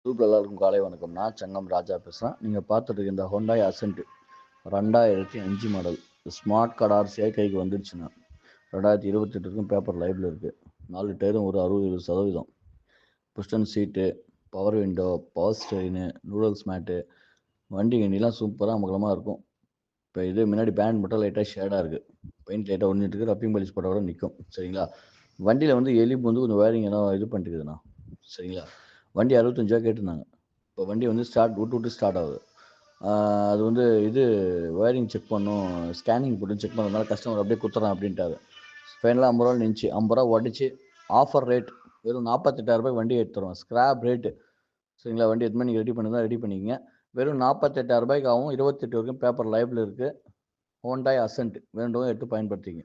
Super எல்லாருக்கும் காலை வணக்கம். நான் சங்கம் ராஜா பேசுகிறேன். நீங்கள் பார்த்துட்டு இருக்க இந்த Hyundai Accent 2005 model smart card ஆர்சியாக கைக்கு வந்துடுச்சுன்னா 2028 வரைக்கும் பேப்பர் லைவில் இருக்குது. 4 டயரும் ஒரு 60-70%. புஷ்டன் சீட்டு, பவர் விண்டோ, பவர் ஸ்டெரினு, நூடல்ஸ் மேட்டு, வண்டி கண்டிலாம் சூப்பராக மகளமாக இருக்கும். இப்போ இது முன்னாடி பேண்ட் மட்டும் லைட்டாக ஷேடாக இருக்குது. பெயிண்ட் லைட்டாக ஒன்றிட்டு இருக்குது. ரப்பிங் பாலிஷ் போட்டால் கூட நிற்கும். சரிங்களா? வண்டியில் வந்து எலிப்பு வந்து கொஞ்சம் வயரிங் ஏன்னா இது பண்ணிட்டுக்குதுண்ணா. சரிங்களா? வண்டி 65,000 கேட்டிருந்தாங்க. இப்போ வண்டி வந்து விட்டு ஸ்டார்ட் ஆகுது. அது வந்து இது வயரிங் செக் பண்ணும், ஸ்கேனிங் போட்டு செக் பண்ணுறதுனால கஸ்டமர் அப்படியே குத்துறான் அப்படின்ட்டாரு. ஃபைனலாக 50 ரூபா நின்றுச்சு. 50 ரூபா உடச்சி ஆஃபர் ரேட் வெறும் 48,000 வண்டி எடுத்துருவோம். Scrap rate. சரிங்களா? வண்டி எது மாதிரி நீங்கள் ரெடி பண்ணி தான் ரெடி பண்ணிக்கங்க. வெறும் 48,000 ஆகும். 28 வரைக்கும் பேப்பர் லைவில் இருக்குது. ஹோண்டாய் அசென்ட் வேண்டவங்க எடுத்து பயன்படுத்திங்க.